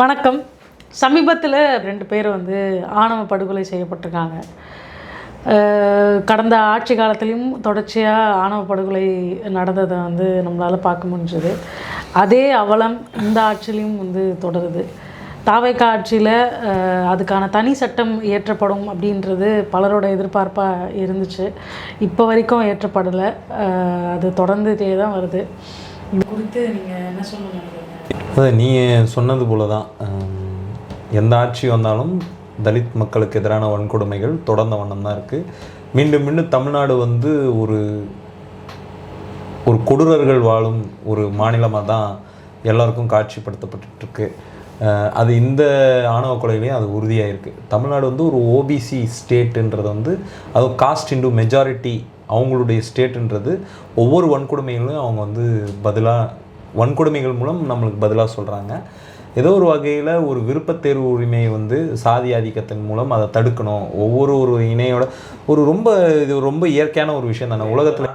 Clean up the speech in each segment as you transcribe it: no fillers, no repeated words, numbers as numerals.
வணக்கம். சமீபத்தில் 2 பேர் ஆணவ படுகொலை செய்யப்பட்டிருக்காங்க. கடந்த ஆட்சி காலத்திலையும் தொடர்ச்சியாக ஆணவ படுகொலை நடந்ததை நம்மளால் பார்க்க முடிஞ்சது. அதே அவலம் இந்த ஆட்சியிலையும் தொடருது. தாவேக்கா ஆட்சியில் அதுக்கான தனி சட்டம் இயற்றப்படும் அப்படின்றது பலரோட எதிர்பார்ப்பாக இருந்துச்சு. இப்போ வரைக்கும் ஏற்றப்படலை. அது தொடர்ந்துகிட்டே தான் வருது. இது குறித்து நீங்கள் என்ன சொல்ல நினைக்கிறீங்க? நீங்கள் சொன்னது போல தான், எந்த ஆட்சி வந்தாலும் தலித் மக்களுக்கு எதிரான வன்கொடுமைகள் தொடர்ந்த வண்ணம் தான் இருக்குது. மீண்டும் மீண்டும் தமிழ்நாடு ஒரு ஒரு கொடூரர்கள் வாழும் ஒரு மாநிலமாக தான் எல்லாருக்கும் காட்சிப்படுத்தப்பட்டுருக்கு. அது இந்த ஆணவ கொலையிலையும் அது உறுதியாக இருக்குது. தமிழ்நாடு ஒரு ஓபிசி ஸ்டேட்டுன்றது அது காஸ்ட் இன்டு மெஜாரிட்டி அவங்களுடைய ஸ்டேட்டுன்றது ஒவ்வொரு வன்கொடுமைகளையும் அவங்க பதிலாக வன்கொடுமைகள் மூலம் நம்மளுக்கு பதிலாக சொல்கிறாங்க. ஏதோ ஒரு வகையில் ஒரு விருப்பத்தேர்வு உரிமையை சாதி ஆதிக்கத்தின் மூலம் அதை தடுக்கணும். ஒரு இணையோட இது ரொம்ப இயற்கையான ஒரு விஷயம் தானே. உலகத்தில்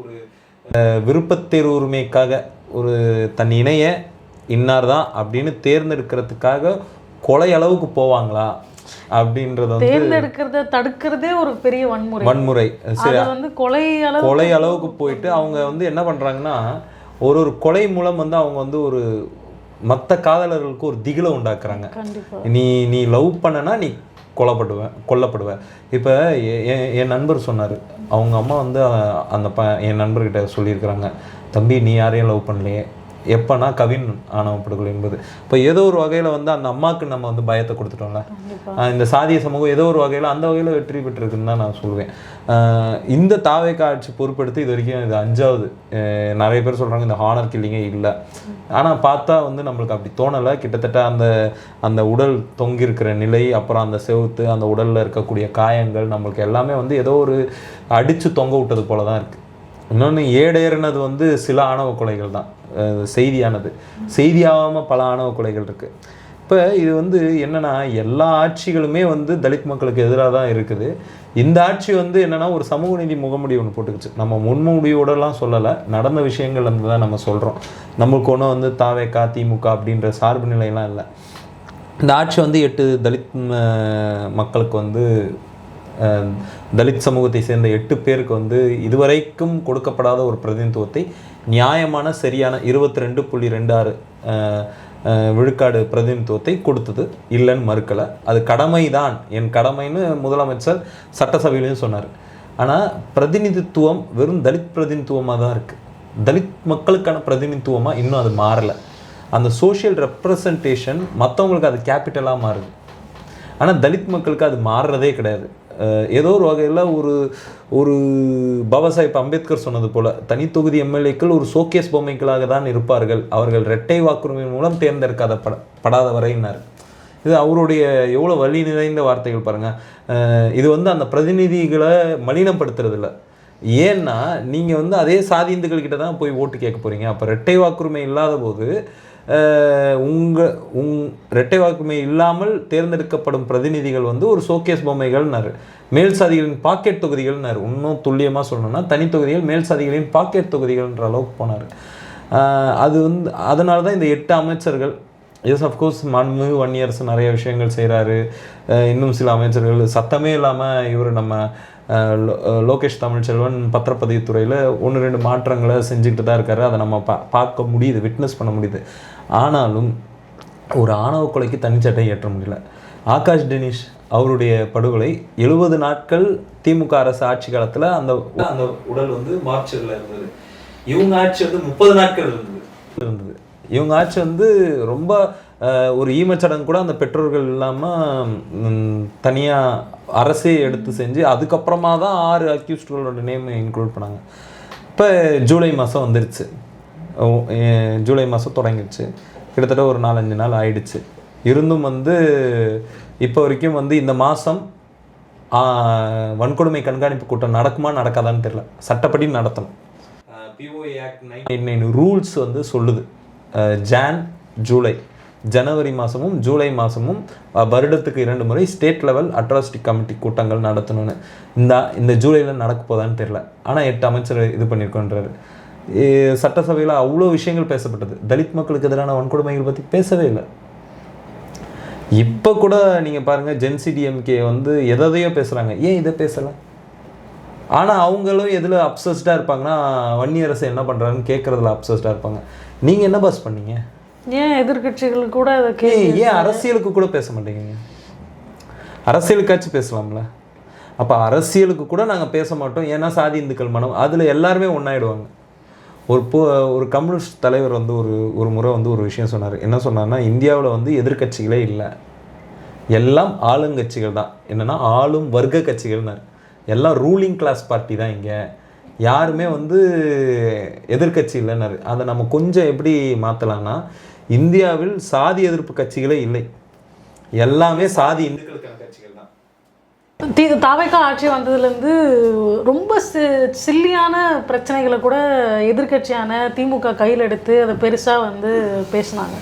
ஒரு விருப்பத்தேர்வு உரிமைக்காக ஒரு தன் இணைய இன்னார் தான் அப்படின்னு தேர்ந்தெடுக்கிறதுக்காக கொலை அளவுக்கு போவாங்களா அப்படின்றத தேர்ந்தெடுக்கிறத தடுக்கிறதே ஒரு பெரிய வன்முறை. சரி, கொலை அளவுக்கு போயிட்டு அவங்க என்ன பண்ணுறாங்கன்னா, ஒரு கொலை மூலம் அவங்க ஒரு மற்ற காதலர்களுக்கு ஒரு திகிலை உண்டாக்குறாங்க. நீ லவ் பண்ணனா நீ கொல்லப்படுவ. இப்போ என் நண்பர் சொன்னார், அவங்க அம்மா என் நண்பர்கிட்ட சொல்லியிருக்கிறாங்க, தம்பி நீ யாரையும் லவ் பண்ணலையே, எப்போனா கவின் ஆணவ படுகொலை என்பது. இப்போ ஏதோ ஒரு வகையில் அந்த அம்மாவுக்கு நம்ம பயத்தை கொடுத்துட்டோம்ல. இந்த சாதிய சமூகம் ஏதோ ஒரு வகையில் அந்த வகையில் வெற்றி பெற்றிருக்குன்னு தான் நான் சொல்லுவேன். இந்த தாவேக்கா ஆட்சி பொறுப்பெடுத்து இது வரைக்கும் இது 5வது. நிறைய பேர் சொல்கிறாங்க இந்த ஹானர் கில்லிங்கே இல்லை. ஆனால் பார்த்தா நம்மளுக்கு அப்படி தோணலை. கிட்டத்தட்ட அந்த உடல் தொங்கியிருக்கிற நிலை, அப்புறம் அந்த செவுத்து, அந்த உடலில் இருக்கக்கூடிய காயங்கள், நம்மளுக்கு எல்லாமே ஏதோ ஒரு அடித்து தொங்க விட்டது போல தான் இருக்குது. இன்னொன்று ஏடேறினது சில ஆணவ கொலைகள் தான் செய்தியாகாமல் பல ஆணவ கொலைகள் இருக்குது. இப்போ இது என்னென்னா, எல்லா ஆட்சிகளுமே தலித் மக்களுக்கு எதிராக தான் இருக்குது. இந்த ஆட்சி என்னென்னா ஒரு சமூக நீதி முகமுடி ஒன்று போட்டுக்குச்சு. நம்ம முன்முடியோடலாம் சொல்லலை, நடந்த விஷயங்கள் தான் நம்ம சொல்கிறோம். நம்மளுக்கு ஒன்றும் தாவேக்கா திமுக அப்படின்ற சார்பு நிலையெல்லாம் இல்லை. இந்த ஆட்சி 8 தலித் மக்களுக்கு தலித் சமூகத்தை சேர்ந்த 8 பேருக்கு இதுவரைக்கும் கொடுக்கப்படாத ஒரு பிரதிநிதித்துவத்தை, நியாயமான சரியான 22.26 விழுக்காடு பிரதிநிதித்துவத்தை கொடுத்தது. இல்லைன்னு மறுக்கலை. அது கடமை தான், என் கடமைன்னு முதலமைச்சர் சட்டசபையிலையும் சொன்னார். ஆனால் பிரதிநிதித்துவம் வெறும் தலித் பிரதிநிதித்துவமாக தான் இருக்குது. தலித் மக்களுக்கான பிரதிநிதித்துவமாக இன்னும் அது மாறலை. அந்த சோஷியல் ரெப்ரசன்டேஷன் மற்றவங்களுக்கு அது கேபிட்டலாக மாறுது. ஆனால் தலித் மக்களுக்கு அது மாறுறதே கிடையாது. ஏதோ ஒரு வகையில் ஒரு பாபா சாஹிப் அம்பேத்கர் சொன்னது போல், தனித்தொகுதி எம்எல்ஏக்கள் ஒரு ஷோகேஸ் பொம்மைகளாக தான் இருப்பார்கள், அவர்கள் இரட்டை வாக்குரிமை மூலம் படாத வரையினார். இது அவருடைய எவ்வளோ வலி நிறைந்த வார்த்தைகள் பாருங்கள். இது அந்த பிரதிநிதிகளை மலினப்படுத்துறது இல்லை. ஏன்னா நீங்கள் அதே சாதிந்துகள் கிட்ட தான் போய் ஓட்டு கேட்க போகிறீங்க. அப்போ இரட்டை வாக்குரிமை இல்லாத போது இரட்டை வாக்குரிமை இல்லாமல் தேர்ந்தெடுக்கப்படும் பிரதிநிதிகள் ஒரு ஷோகேஸ் பொம்மைகள்னாரு. மேல் சாதிகளின் பாக்கெட் தொகுதிகள்னாரு. இன்னும் துல்லியமாக சொல்லணும்னா தனி தொகுதிகள் மேல் சாதிகளின் பாக்கெட் தொகுதிகள்ன்ற அளவுக்கு போனார். அது அதனால தான் இந்த 8 அமைச்சர்கள், எஸ் அஃப்கோர்ஸ் மாண்புமிகு வன்னியரசு நிறைய விஷயங்கள் செய்கிறாரு. இன்னும் சில அமைச்சர்கள் சத்தமே இல்லாமல் இவர் நம்ம லோகேஷ் தமிழ்ச்செல்வன் பத்திரப்பதிவுத்துறையில் 1-2 மாற்றங்களை செஞ்சுக்கிட்டு தான் இருக்காரு. அதை நம்ம பார்க்க முடியுது, விட்னஸ் பண்ண முடியுது. ஆனாலும் ஒரு ஆணவ கொலைக்கு தனிச்சட்டை ஏற்ற முடியல. ஆகாஷ் டெனிஷ் அவருடைய படுகொலை 70 நாட்கள் திமுக அரசு ஆட்சி காலத்தில் அந்த உடல் மார்ச்சரில் இருந்தது. இவங்க ஆட்சி 30 நாட்கள் இருந்தது. இவங்க ஆட்சி ரொம்ப ஒரு ஈமச்சடங்கு கூட அந்த பெற்றோர்கள் இல்லாமல் தனியாக அரசே எடுத்து செஞ்சு அதுக்கப்புறமா தான் 6 அக்யூஸ்டுகளோட நேம் இன்க்ளூட் பண்ணாங்க. இப்போ ஜூலை மாதம் வந்துருச்சு. ஜூலை மாதம் தொடங்கிடுச்சு. கிட்டத்தட்ட ஒரு 4-5 நாள் ஆயிடுச்சு. இருந்தும் இப்போ வரைக்கும் இந்த மாதம் வன்கொடுமை கண்காணிப்பு கூட்டம் நடக்குமா நடக்காதான்னு தெரியல. சட்டப்படி நடத்தணும். பிஓஏ ஆக்ட் 1999 ரூல்ஸ் சொல்லுது, ஜனவரி மாதமும் ஜூலை மாதமும் வருடத்துக்கு 2 முறை ஸ்டேட் லெவல் அட்ராசிட்டி கமிட்டி கூட்டங்கள் நடத்தணும்னு. இந்த ஜூலையில் நடக்க போதான்னு தெரியல. ஆனால் 8 அமைச்சர் இது பண்ணியிருக்கோன்றாரு. சட்டசபையில் அவ்வளோ விஷயங்கள் பேசப்பட்டது. தலித் மக்களுக்கு எதிரான வன்கொடுமைகள் பற்றி பேசவே இல்லை. இப்போ கூட நீங்கள் பாருங்கள் ஜென்சிடிஎம்கே வந்து எதையோ பேசுகிறாங்க, ஏன் இதை பேசலை? ஆனால் அவங்களும் எதில் அப்சஸ்டாக இருப்பாங்கன்னா வன்னியரசு என்ன பண்ணுறாருன்னு கேட்குறதுல அப்சஸ்டாக இருப்பாங்க. நீங்கள் என்ன பாஸ் பண்ணீங்க? ஏன் எதிர்கட்சிகள் கூட அதை ஏன் அரசியலுக்கு கூட பேச மாட்டேங்க? அரசியலுக்காச்சும் பேசலாம்ல. அப்போ அரசியலுக்கு கூட நாங்கள் பேச மாட்டோம், ஏன்னா சாதி இந்துக்கள் மனம் அதில் எல்லாருமே ஒன்றாயிடுவாங்க. ஒரு கம்யூனிஸ்ட் தலைவர் வந்து ஒரு முறை வந்து ஒரு விஷயம் சொன்னார். என்ன சொன்னார்னா, இந்தியாவில் வந்து எதிர்கட்சிகளே இல்லை, எல்லாம் ஆளுங்கட்சிகள் தான். என்னென்னா ஆளும் வர்க்க கட்சிகள்னார். எல்லாம் ரூலிங் கிளாஸ் பார்ட்டி தான், இங்கே யாருமே வந்து எதிர்கட்சி இல்லைன்னாரு. அதை நம்ம கொஞ்சம் எப்படி மாற்றலாம்னா, இந்தியாவில் சாதி எதிர்ப்பு கட்சிகளே இல்லை, எல்லாமே சாதி இந்துக்களுக்கான கட்சிகள் தான். தாவேக்கா ஆட்சி வந்ததுலேருந்து ரொம்ப சில்லியான பிரச்சனைகளை கூட எதிர்கட்சியான திமுக கையில் எடுத்து அதை பெருசாக வந்து பேசினாங்க.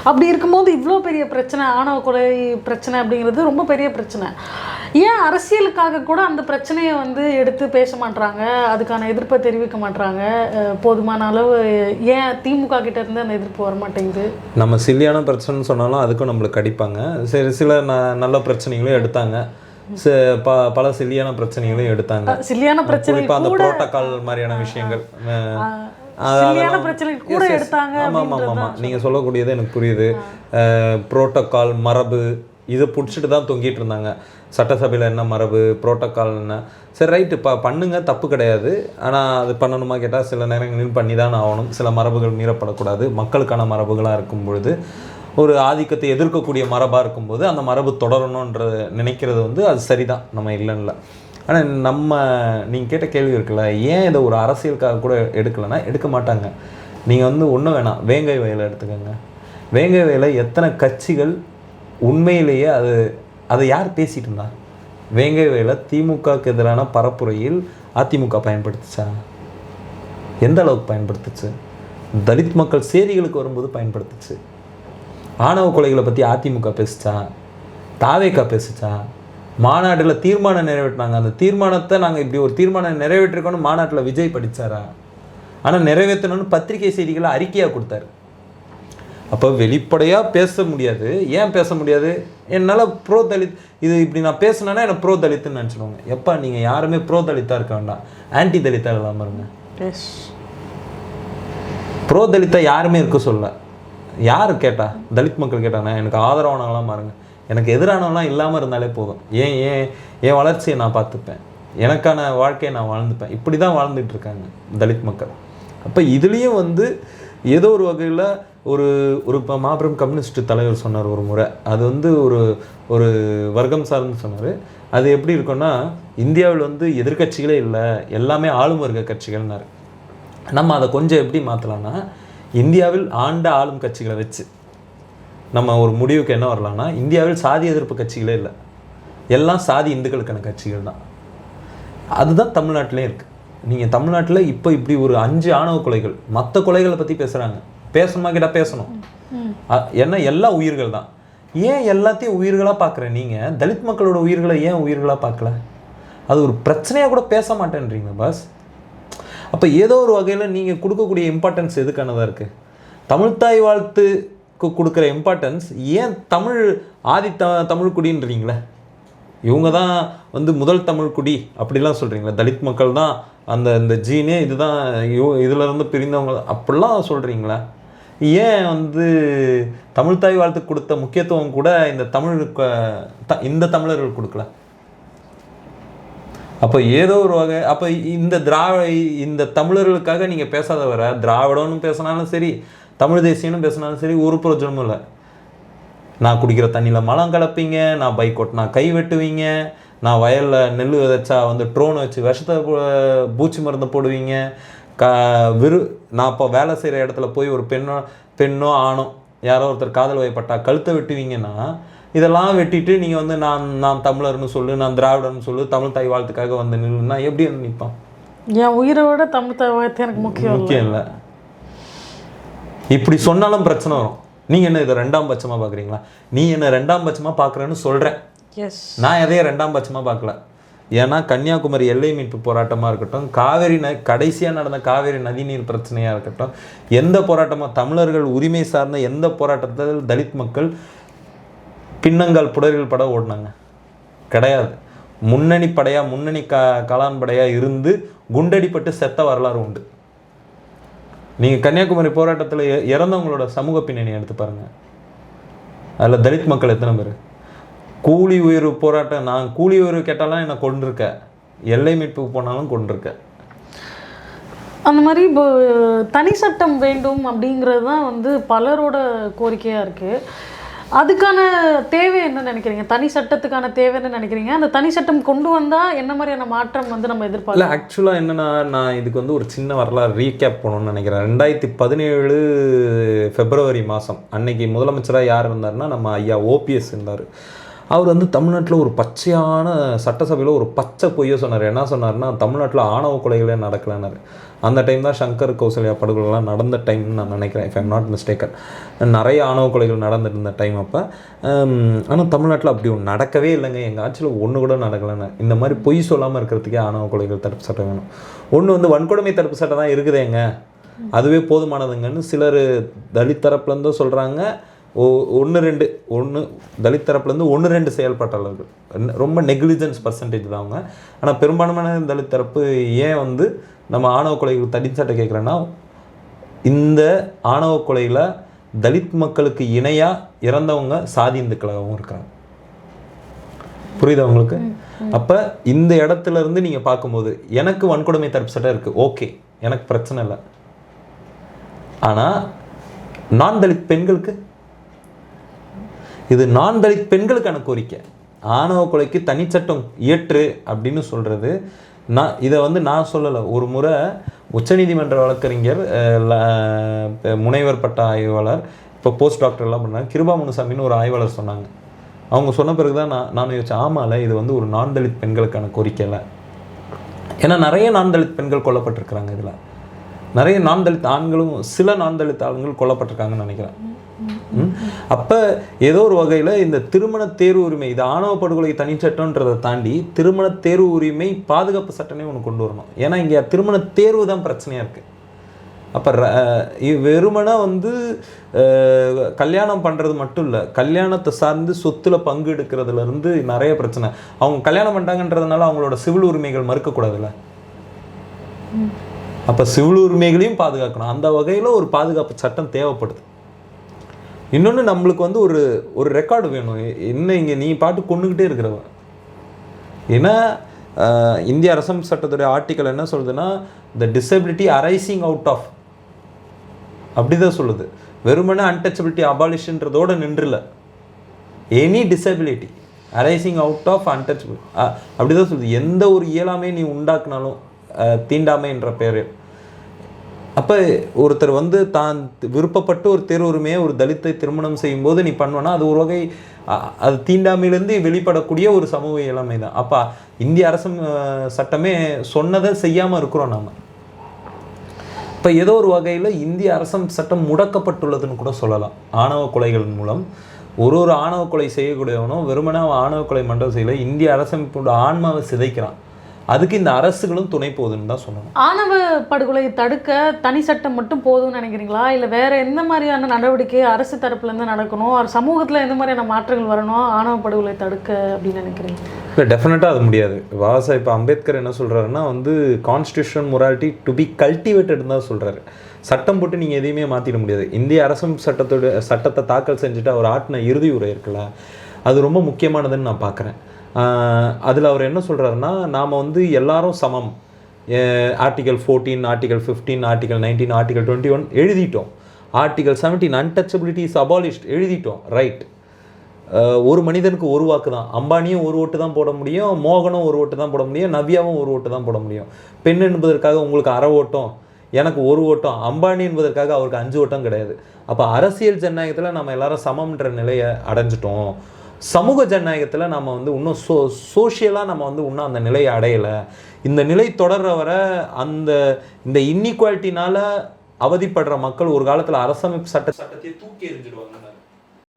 அப்படி இருக்கும்போது இவ்வளோ பெரிய பிரச்சனை, ஆணவ கொலை பிரச்சனை அப்படிங்கிறது ரொம்ப பெரிய பிரச்சனை. ஏன் அரசியலுக்காக கூட அந்த பிரச்சனையை வந்து எடுத்து பேச மாட்டாங்க, அதுக்கான எதிர்ப்பை தெரிவிக்க மாட்டாங்க? போதுமான அளவு ஏன் திமுக கிட்ட இருந்து அந்த எதிர்ப்பு வர மாட்டேங்குது? நம்ம சில்லியான பிரச்சனைன்னு சொன்னாலும் அதுக்கும் நம்மளுக்கு அடிப்பாங்க. சரி, சில நல்ல பிரச்சனைகளும் எடுத்தாங்க, பல சில்லியான பிரச்சனைகளையும் எடுத்தாங்க. சில்லியான பிரச்சனை இப்போ அந்த புரோட்டோகால் மாதிரியான விஷயங்கள் கூட எடுத்தாங்க. ஆமாம், நீங்கள் சொல்லக்கூடியது எனக்கு புரியுது. புரோட்டோகால் மரபு இதை பிடிச்சிட்டு தான் தொங்கிட்டு இருந்தாங்க. சட்டசபையில் என்ன மரபு, புரோட்டோகால் என்ன, சரி ரைட்டு பண்ணுங்க, தப்பு கிடையாது. ஆனால் அது பண்ணணுமா கேட்டால் சில நேரங்களில் பண்ணி தான் ஆகணும். சில மரபுகள் மீறப்படக்கூடாது. மக்களுக்கான மரபுகளாக இருக்கும் பொழுது, ஒரு ஆதிக்கத்தை எதிர்க்கக்கூடிய மரபாக இருக்கும்போது அந்த மரபு தொடரணுன்ற நினைக்கிறது வந்து அது சரிதான், நம்ம இல்லைன்னு. ஆனால் நீங்கள் கேட்ட கேள்வி இருக்குல்ல, ஏன் இதை ஒரு அரசியலுக்காக கூட எடுக்கலைன்னா எடுக்க மாட்டாங்க. நீங்கள் வந்து ஒன்றும் வேணாம், வேங்கை வயலை எடுத்துக்கோங்க. வேங்கை வயலை எத்தனை கட்சிகள் உண்மையிலேயே அதை யார் பேசிகிட்டு இருந்தா? வேங்கை வயலை திமுகவுக்கு எதிரான பரப்புரையில் அதிமுக பயன்படுத்துச்சா? எந்த அளவுக்கு பயன்படுத்துச்சு? தலித் மக்கள் சேரிகளுக்கு வரும்போது பயன்படுத்துச்சு. ஆணவ கொலைகளை பற்றி அதிமுக பேசுச்சா? தாவேக்கா பேசுச்சா? மாநாட்டில் தீர்மானம் நிறைவேற்றினாங்க. அந்த தீர்மானத்தை நாங்கள் இப்படி ஒரு தீர்மானம் நிறைவேற்றிருக்கோன்னு மாநாட்டில் விஜய் படித்தாரா? ஆனால் நிறைவேற்றணும்னு பத்திரிகை செய்திகளை அறிக்கையாக கொடுத்தாரு. அப்போ வெளிப்படையாக பேச முடியாது. ஏன் பேச முடியாது? என்னால் ப்ரோ தலித் இது இப்படி நான் பேசினேன்னா எனக்கு ப்ரோ தலித்துன்னு நினச்சிடுவாங்க. எப்போ நீங்கள் யாருமே ப்ரோ தலித்தாக இருக்க வேண்டாம், ஆன்டி தலித்தாக இல்லாமல் இருங்க. ப்ரோ தலித்தாக யாருமே இருக்க சொல்ல. யார் கேட்டா? தலித் மக்கள் கேட்டாங்க, எனக்கு ஆதரவானவங்களாம் பாருங்க, எனக்கு எதிரானவங்களாம் இல்லாமல் இருந்தாலே போதும். என் வளர்ச்சியை நான் பார்த்துப்பேன், எனக்கான வாழ்க்கையை நான் வாழ்ந்துப்பேன். இப்படி தான் வாழ்ந்துட்டு இருக்காங்க தலித் மக்கள். அப்போ இதுலேயும் வந்து ஏதோ ஒரு வகையில் ஒரு மாபெரும் கம்யூனிஸ்ட் தலைவர் சொன்னார் ஒரு முறை. அது வந்து ஒரு வர்க்கம் சார்ந்து சொன்னார். அது எப்படி இருக்குன்னா, இந்தியாவில் வந்து எதிர்கட்சிகளே இல்லை, எல்லாமே ஆளும் வர்க்க கட்சிகள்னாரு. நம்ம அதை கொஞ்சம் எப்படி மாற்றலாம்னா, இந்தியாவில் ஆண்ட ஆளும் கட்சிகளை வச்சு நம்ம ஒரு முடிவுக்கு என்ன வரலாம்னா, இந்தியாவில் சாதி எதிர்ப்பு கட்சிகளே இல்லை, எல்லாம் சாதி இந்துக்களுக்கான கட்சிகள் தான். அதுதான் தமிழ்நாட்டிலே இருக்குது. நீங்கள் தமிழ்நாட்டில் இப்போ இப்படி ஒரு 5 ஆணவ கொலைகள், மற்ற கொலைகளை பற்றி பேசுகிறாங்க. பேசணுமா கேட்டால் பேசணும், ஏன்னா எல்லாம் உயிர்கள் தான். ஏன் எல்லாத்தையும் உயிர்களாக பார்க்குறேன்? நீங்கள் தலித் மக்களோட உயிர்களை ஏன் உயிர்களாக பார்க்கல? அது ஒரு பிரச்சனையாக கூட பேச மாட்டேன்றீங்க பாஸ். அப்போ ஏதோ ஒரு வகையில் நீங்கள் கொடுக்கக்கூடிய இம்பார்ட்டன்ஸ் எதுக்கானதாக இருக்குது? தமிழ்த்தாய் வாழ்த்துக்கு கொடுக்குற இம்பார்ட்டன்ஸ் ஏன் தமிழ் குடின்றீங்களே? இவங்க தான் வந்து முதல் தமிழ் குடி அப்படிலாம் சொல்கிறீங்களா? தலித் மக்கள் தான் இந்த ஜீனே இதுதான், இதிலேருந்து பிரிந்தவங்க அப்படிலாம் சொல்கிறீங்களா? ஏன் வந்து தமிழ்த்தாய் வாழ்த்துக்கு கொடுத்த முக்கியத்துவம் கூட இந்த தமிழர்கள் கொடுக்கல? அப்போ ஏதோ ஒரு வகை, அப்போ இந்த தமிழர்களுக்காக நீங்கள் பேசாத வர, திராவிடம்னு பேசினாலும் சரி, தமிழ் தேசியம்னு பேசினாலும் சரி, ஒரு பிரயோஜனமும் இல்லை. நான் குடிக்கிற தண்ணியில் மலம் கலப்பீங்க, நான் பைக் ஓட்டினா கை வெட்டுவீங்க, நான் வயலில் நெல் விதைச்சா வந்து ட்ரோன் வச்சு விஷத்தை பூச்சி மருந்து போடுவீங்க, நான் இப்போ வேலை செய்கிற இடத்துல போய் ஒரு பெண்ணோ ஆணோ யாரோ ஒருத்தர் காதல் வயப்பட்டா கழுத்தை வெட்டுவீங்கன்னா, இதெல்லாம் வெட்டிட்டு நீங்கள் வந்து நான் தமிழர்னு சொல்லு, நான் திராவிடர்னு சொல்லு, தமிழ் தாய் வாழ்த்துக்காக வந்து நில்லுன்னா எப்படி வந்து நிற்பான்? என் உயிரை விட தமிழ் தாய் வாழ்த்து எனக்கு முக்கியம் இல்லை. இப்படி சொன்னாலும் பிரச்சனை வரும். நீங்கள் என்ன இதை 2ஆம் பட்சமாக பார்க்குறீங்களா? நீ என்ன 2ஆம் பட்சமாக பார்க்குறேன்னு சொல்கிறேன். நான் எதையும் 2ஆம் பட்சமாக பார்க்கல. ஏன்னா கன்னியாகுமரி எல்லை மீட்பு போராட்டமாக இருக்கட்டும், கடைசியாக நடந்த காவேரி நதிநீர் பிரச்சனையாக இருக்கட்டும், எந்த போராட்டமாக தமிழர்கள் உரிமை சார்ந்த எந்த போராட்டத்தில் தலித் மக்கள் பின்னங்கால் புடரில் பட ஓடினாங்க? கிடையாது. முன்னணி படையாக முன்னணி கலான் படையாக இருந்து குண்டடிப்பட்டு செத்த வரலாறு உண்டு. நீங்கள் கன்னியாகுமரி போராட்டத்தில் இறந்தவங்களோட சமூக பின்னணி எடுத்து பாருங்கள். அதில் தலித் மக்கள் எத்தனை பேர்? கூலி உயர்வு போராட்டம், நான் கூலி உயர்வு கேட்டாலும் என்னை கொண்டிருக்கேன், எல்லை மீட்புக்கு போனாலும் கொண்டிருக்கேன். அந்த மாதிரி இப்போ தனி சட்டம் வேண்டும் அப்படிங்கிறது தான் வந்து பலரோட கோரிக்கையாக இருக்குது. அதுக்கான தேவை என்ன நினைக்கிறீங்க? தனி சட்டத்துக்கான தேவைன்னு நினைக்கிறீங்க? அந்த தனி சட்டம் கொண்டு வந்தால் என்ன மாதிரியான மாற்றம் வந்து நம்ம எதிர்பார்க்கலாம்? இல்லை, ஆக்சுவலாக என்னென்னா, நான் இதுக்கு வந்து ஒரு சின்ன வரலாறு ரீகேப் பண்ணணும்னு நினைக்கிறேன். 2017 February மாதம் அன்னைக்கு முதலமைச்சராக யார் இருந்தார்னா நம்ம ஐயா OPS இருந்தார். அவர் வந்து தமிழ்நாட்டில் ஒரு பச்சையான சட்டசபையில் ஒரு பச்சை பொய்யை சொன்னார். என்ன சொன்னார்னா, தமிழ்நாட்டில் ஆணவ கொலைகளே நடக்கலைன்னாரு. அந்த டைம் தான் சங்கர் கௌசல்யா படுகொலைலாம் நடந்த டைம்னு நான் நினைக்கிறேன், இஃப் ஐம் நாட் மிஸ்டேக்கன். நிறைய ஆணவ கொலைகள் நடந்துட்டு இருந்த டைம் அப்போ. ஆனால் தமிழ்நாட்டில் அப்படி ஒன்று நடக்கவே இல்லைங்க, எங்கள் ஆட்சியில் ஒன்று கூட நடக்கலைன்னு. இந்த மாதிரி பொய் சொல்லாமல் இருக்கிறதுக்கே ஆணவ கொலைகள் தடுப்பு சட்டம் வேணும். ஒன்று வந்து வன்கொடுமை தடுப்பு சட்டம் தான் இருக்குதேங்க, அதுவே போதுமானதுங்கன்னு சிலர் தலித் தரப்புலேருந்தும் சொல்கிறாங்க. ஒன்று தலித் தரப்புலேருந்து 1-2 செயல்பாட்டாளர்கள், ரொம்ப நெக்லிஜென்ஸ் பர்சன்டேஜ் தான் அவங்க. ஆனால் பெரும்பான்மையான தலித் தரப்பு ஏன் வந்து நம்ம ஆணவ கொலைகள் தனி சட்டம் கேட்குறேன்னா, இந்த ஆணவ கொலையில் தலித் மக்களுக்கு இணையாக இறந்தவங்க சாதி இந்துக்களாகவும் இருக்கிறாங்க. புரியுதா உங்களுக்கு? அப்போ இந்த இடத்துல இருந்து நீங்கள் பார்க்கும்போது எனக்கு வன்கொடுமை தடுப்பு சட்டம் இருக்குது, ஓகே, எனக்கு பிரச்சனை இல்லை. ஆனால் நான் தலித் பெண்களுக்கு, இது நான் தலித் பெண்களுக்கான கோரிக்கை. ஆணவ கொலைக்கு தனிச்சட்டம் இயற்று அப்படின்னு சொல்கிறது இதை வந்து நான் சொல்லலை. ஒரு முறை உச்சநீதிமன்ற வழக்கறிஞர், முனைவர் பட்ட ஆய்வாளர், இப்போ போஸ்ட் டாக்டர்லாம் பண்ணாங்க, கிருபா முனுசாமின்னு ஒரு ஆய்வாளர் சொன்னாங்க. அவங்க சொன்ன பிறகு தான் நான் யோசிச்சேன், ஆமாம்ல, இது வந்து ஒரு நான் தலித் பெண்களுக்கான கோரிக்கை இல்லை. ஏன்னா நிறைய நான் தலித் பெண்கள் கொல்லப்பட்டிருக்கிறாங்க. இதில் நிறைய நான் தலித் ஆண்களும் சில நான் தலித் ஆண்கள் கொல்லப்பட்டிருக்காங்கன்னு நினைக்கிறேன். அப்போ ஏதோ ஒரு வகையில் இந்த திருமண தேர்வு உரிமை, இது ஆணவ படுகொலை தனிச்சட்டம்ன்றதை தாண்டி திருமண தேர்வு உரிமை பாதுகாப்பு சட்டமே ஒன்று கொண்டு வரணும். ஏன்னா இங்கே திருமண தேர்வு தான் பிரச்சனையாக இருக்குது. அப்போ வெறுமனா வந்து கல்யாணம் பண்ணுறது மட்டும் இல்லை, கல்யாணத்தை சார்ந்து சொத்தில் பங்கு எடுக்கிறதுலேருந்து நிறைய பிரச்சனை. அவங்க கல்யாணம் பண்ணிட்டாங்கன்றதுனால அவங்களோட சிவில் உரிமைகள் மறுக்கக்கூடாதுல்ல. அப்போ சிவில் உரிமைகளையும் பாதுகாக்கணும். அந்த வகையில் ஒரு பாதுகாப்பு சட்டம் தேவைப்படுது. இன்னொன்று, நம்மளுக்கு வந்து ஒரு ரெக்கார்டு வேணும். என்ன இங்கே நீ பாட்டு கொண்டுக்கிட்டே இருக்கிறவ. ஏன்னா இந்திய அரசமைப்பு சட்டத்துடைய ஆர்டிக்கல் என்ன சொல்லுதுன்னா, the disability arising out of, அப்படி தான் சொல்லுது. வெறுமனே அன்டச்சபிலிட்டி அபாலிஷன்றதோடு நின்றுல, any disability arising out of untouchable அப்படி தான் சொல்லுது. எந்த ஒரு இயலாமே நீ உண்டாக்குனாலும், தீண்டாமை என்ற பெயர். அப்போ ஒருத்தர் வந்து தான் விருப்பப்பட்டு ஒரு தேர்வு உரிமையை ஒரு தலித்தை திருமணம் செய்யும்போது நீ பண்ணுவேன்னா அது ஒரு வகை, அது தீண்டாமையிலேருந்து வெளிப்படக்கூடிய ஒரு சமூக இயலாமை தான். அப்போ இந்திய அரசு சட்டமே சொன்னதை செய்யாமல் இருக்கிறோம் நாம். இப்போ ஏதோ ஒரு வகையில் இந்திய அரசு சட்டம் முடக்கப்பட்டுள்ளதுன்னு கூட சொல்லலாம். ஆணவ கொலைகள் மூலம் ஒரு ஆணவ கொலை செய்யக்கூடியவனும் வெறுமனே அவன் ஆணவ கொலை மன்றம் செய்யல, இந்திய அரசமைப்போட ஆன்மாவை சிதைக்கிறான். அதுக்கு இந்த அரசுகளும் துணை போகுதுன்னு தான் சொல்லணும். ஆணவ படுகொலையை தடுக்க தனி சட்டம் மட்டும் போதும்னு நினைக்கிறீங்களா? இல்லை வேற எந்த மாதிரியான நடவடிக்கை அரசு தரப்புலேருந்து நடக்கணும், சமூகத்தில் எந்த மாதிரியான மாற்றங்கள் வரணும் ஆணவ படுகொலை தடுக்க அப்படின்னு நினைக்கிறீங்க? இல்லை, டெஃபினட்டாக அது முடியாது. இப்போ அம்பேத்கர் என்ன சொல்கிறாருன்னா வந்து கான்ஸ்டியூஷன் மொராலிட்டி டு பி கல்டிவேட்டட்னு தான் சொல்கிறாரு. சட்டம் போட்டு நீங்கள் எதையுமே மாற்றிட முடியாது. இந்திய அரசு சட்டத்தை தாக்கல் செஞ்சுட்டு அவர் ஆட்டின இறுதி உரை இருக்குல்ல, அது ரொம்ப முக்கியமானதுன்னு நான் பார்க்குறேன். அதில் அவர் என்ன சொல்கிறாருன்னா, நாம் வந்து எல்லாரும் சமம், ஆர்டிகல் 14, ஆர்டிகல் 15, ஆர்டிகல் 19, ஆர்டிகல் 21 எழுதிட்டோம். ஆர்டிகல் 17 அன்டச்சபிலிட்டி இஸ் அபாலிஷ்ட் எழுதிட்டோம், ரைட். ஒரு மனிதனுக்கு ஒரு வாக்கு தான். அம்பானியும் ஒரு ஓட்டு தான் போட முடியும், மோகனும் ஒரு ஓட்டு தான் போட முடியும், நவ்யாவும் ஒரு ஓட்டு தான் போட முடியும். பெண் என்பதற்காக உங்களுக்கு அரை ஓட்டம், எனக்கு ஒரு ஓட்டம், அம்பானி என்பதற்காக அவருக்கு 5 ஓட்டம் கிடையாது. அப்போ அரசியல் ஜனநாயகத்தில் நம்ம எல்லாரும் சமம்ன்ற நிலையை அடைஞ்சிட்டோம். சமூக ஜனநாயகத்தில் நம்ம வந்து இன்னும் சோஷியலாக நம்ம வந்து இன்னும் அந்த நிலையை அடையலை. இந்த நிலை தொடர்ற வர இந்த இன்இக்வாலிட்டினால அவதிப்படுற மக்கள் ஒரு காலத்தில் அரசமைப்பு சட்டத்தை தூக்கி எறிஞ்சிடுவாங்க.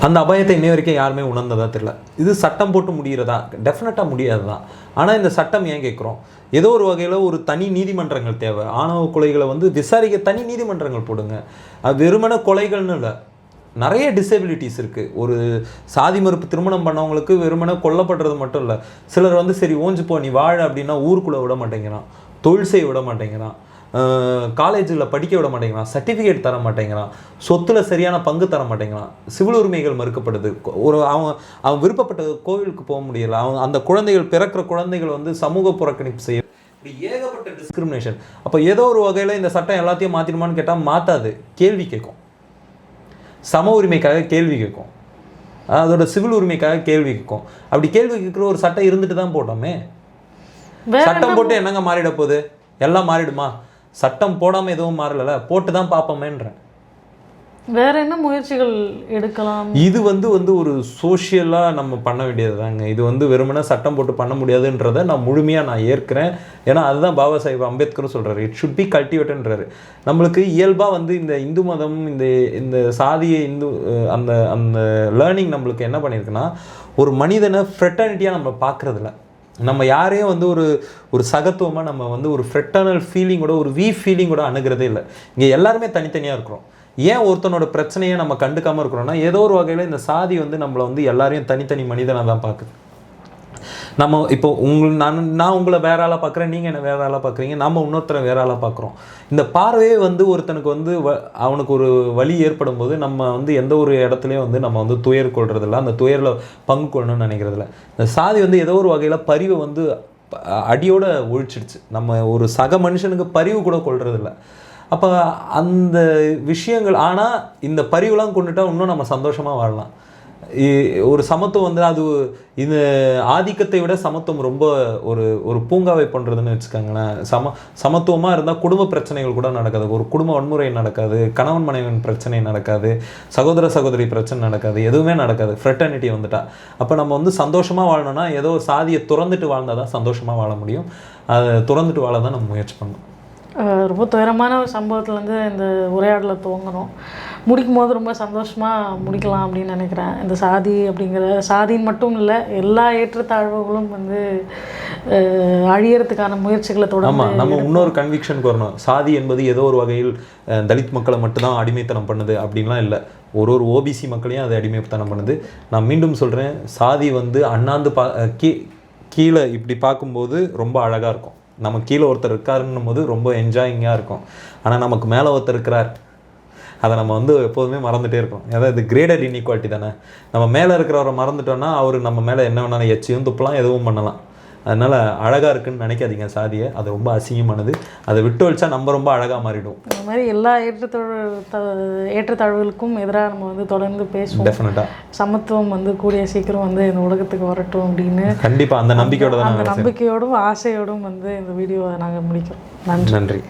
அந்த அபாயத்தை இன்னை வரைக்கும் யாருமே உணர்ந்ததா தெரியல. இது சட்டம் போட்டு முடிகிறதா? டெஃபினட்டாக முடியாது தான். ஆனால் இந்த சட்டம் ஏன் கேட்குறோம்? ஏதோ ஒரு வகையில் ஒரு தனி நீதிமன்றங்கள் தேவை. ஆணவ கொலைகளை வந்து விசாரிக்க தனி நீதிமன்றங்கள் போடுங்க. அது வெறுமன கொலைகள்னு இல்லை. நிறைய டிசபிலிட்டிஸ் இருக்குது. ஒரு சாதி மறுப்பு திருமணம் பண்ணவங்களுக்கு வெறுமனே கொல்லப்படுறது மட்டும் இல்லை, சிலர் வந்து சரி ஓஞ்சு போ நீ வாழ அப்படின்னா ஊருக்குள்ளே விட மாட்டேங்கிறான், தொழில் செய்ய விட மாட்டேங்கிறான், காலேஜில் படிக்க விட மாட்டேங்கிறான், சர்டிஃபிகேட் தர மாட்டேங்கிறான், சொத்துல சரியான பங்கு தர மாட்டேங்கிறான், சிவில் உரிமைகள் மறுக்கப்படுது, ஒரு அவன் விருப்பப்பட்ட கோவிலுக்கு போக முடியல, அந்த குழந்தைகள் பிறக்கிற குழந்தைகள் வந்து சமூக புறக்கணிப்பு செய்ய, இப்படி ஏகப்பட்ட டிஸ்கிரிமினேஷன். அப்போ ஏதோ ஒரு வகையில் இந்த சட்டம் எல்லாத்தையும் மாற்றிடுமான்னு கேட்டால் மாற்றாது, கேள்வி கேட்கும். சம உரிமைக்காக கேள்வி கேட்கும், அதோட சிவில் உரிமைக்காக கேள்வி கேட்கும். அப்படி கேள்வி கேட்குற ஒரு சட்டம் இருந்துட்டு தான் போட்டோமே. சட்டம் போட்டு என்னங்க மாறிட போகுது? எல்லாம் மாறிடுமா? சட்டம் போடாமல் எதுவும் மாறல, போட்டு தான் பார்ப்போமேன்றேன். வேற என்ன முயற்சிகள் எடுக்கலாம்? இது வந்து ஒரு சோஷியலாக நம்ம பண்ண வேண்டியது தாங்க. இது வந்து வெறுமனே சட்டம் போட்டு பண்ண முடியாதுன்றதை நான் முழுமையாக ஏற்கிறேன். ஏன்னா அதுதான் பாபா சாஹேப் அம்பேத்கரும் சொல்கிறாரு, இட் ஷுட் பி கல்டிவேட்டன்றாரு. நம்மளுக்கு இயல்பாக வந்து இந்த இந்து மதம், இந்த சாதிய அந்த அந்த லேர்னிங் நம்மளுக்கு என்ன பண்ணியிருக்குன்னா, ஒரு மனிதனை ஃப்ரெட்டர்னிட்டியாக நம்ம பார்க்குறதில்ல. நம்ம யாரையும் வந்து ஒரு சகத்துவமாக நம்ம வந்து ஒரு ஃப்ரெட்டர்னல் ஃபீலிங்கோட, ஒரு ஃபீலிங்கோட அணுகிறதே இல்லை. இங்கே எல்லாருமே தனித்தனியாக இருக்கிறோம். ஏன் ஒருத்தனோட பிரச்சனையை நம்ம கண்டுக்காமல் இருக்கிறோம்னா, ஏதோ ஒரு வகையில் இந்த சாதி வந்து நம்மளை வந்து எல்லாரையும் தனித்தனி மனிதனாக தான் பார்க்குது. நம்ம இப்போ நான் உங்களை வேற ஆளாக பார்க்குறேன், நீங்கள் என்ன வேற ஆளாக பார்க்குறீங்க, நம்ம இன்னொருத்தரை வேற ஆளாக பார்க்குறோம். இந்த பார்வையே வந்து ஒருத்தனுக்கு வந்து அவனுக்கு ஒரு வலி ஏற்படும் போது நம்ம வந்து எந்த ஒரு இடத்துலையும் வந்து நம்ம வந்து துயர் கொள்றதில்ல, அந்த துயரில் பங்கு கொள்ளணும்னு நினைக்கிறதில்ல. இந்த சாதி வந்து ஏதோ ஒரு வகையில் பரிவை வந்து அடியோட ஒழிச்சிடுச்சு. நம்ம ஒரு சக மனுஷனுக்கு பரிவு கூட கொள்றதில்ல. அப்போ அந்த விஷயங்கள், ஆனால் இந்த பரிவுலாம் கொண்டுட்டா இன்னும் நம்ம சந்தோஷமாக வாழலாம். ஒரு சமத்துவம் வந்து அது இந்த ஆதிக்கத்தை விட சமத்துவம் ரொம்ப ஒரு பூங்காவை பண்ணுறதுன்னு வச்சுக்கோங்களேன். சமத்துவமாக இருந்தால் குடும்ப பிரச்சனைகள் கூட நடக்காது, ஒரு குடும்ப வன்முறை நடக்காது, கணவன் மனைவின் பிரச்சனை நடக்காது, சகோதர சகோதரி பிரச்சனை நடக்காது, எதுவுமே நடக்காது ஃப்ரெட்டர்னிட்டி வந்துட்டா. அப்போ நம்ம வந்து சந்தோஷமாக வாழணும்னா ஏதோ ஒரு சாதியை துறந்துட்டு வாழ்ந்தால் தான் சந்தோஷமாக வாழ முடியும். அதை துறந்துட்டு வாழ தான் நம்ம முயற்சி பண்ணணும். ரொம்ப துயரமான ஒரு சம்பவத்துலேருந்து இந்த உரையாடலை துவங்கணும். முடிக்கும் போது ரொம்ப சந்தோஷமாக முடிக்கலாம் அப்படின்னு நினைக்கிறேன். இந்த சாதி அப்படிங்கிற சாதின்னு மட்டும் இல்லை, எல்லா ஏற்றத்தாழ்வுகளும் வந்து அழியறதுக்கான முயற்சிகளை தொடர்ந்து நம்ம இன்னொரு கன்விக்ஷனுக்கு வரணும். சாதி என்பது ஏதோ ஒரு வகையில் தலித் மக்களை மட்டும்தான் அடிமைத்தனம் பண்ணுது அப்படின்லாம் இல்லை. ஒரு ஓபிசி மக்களையும் அது அடிமைத்தனம் பண்ணுது. நான் மீண்டும் சொல்கிறேன், சாதி வந்து அண்ணாந்து கீழே இப்படி பார்க்கும்போது ரொம்ப அழகாக இருக்கும். நம்ம கீழே ஒருத்தர் இருக்காருன்னும் போது ரொம்ப என்ஜாயிங்காக இருக்கும். ஆனால் நமக்கு மேலே ஒருத்தர் இருக்கிறார், அதை நம்ம வந்து எப்போதுமே மறந்துகிட்டே இருக்கோம். அதாவது கிரேடட் இன்இக்வாலிட்டி தானே. நம்ம மேலே இருக்கிறவரை மறந்துட்டோன்னா அவர் நம்ம மேலே என்ன வேணாலும் எச்சியும் துப்பலாம், எதுவும் பண்ணலாம். அதனால் அழகாக இருக்குன்னு நினைக்காதீங்க சாதியை, அது ரொம்ப அசிங்கமானது. அதை விட்டு வச்சா நம்ம ரொம்ப அழகாக மாறிடும். இந்த மாதிரி எல்லா ஏற்றத்தாழ்வுகளுக்கும் எதிராக நம்ம வந்து தொடர்ந்து பேசுவோம். டெஃபினட்டாக சமத்துவம் வந்து கூடிய சீக்கிரம் வந்து இந்த உலகத்துக்கு வரட்டும் அப்படின்னு கண்டிப்பாக அந்த நம்பிக்கையோட தான், அந்த நம்பிக்கையோடும் ஆசையோடும் வந்து இந்த வீடியோவை நாங்கள் முடிக்கிறோம். நன்றி.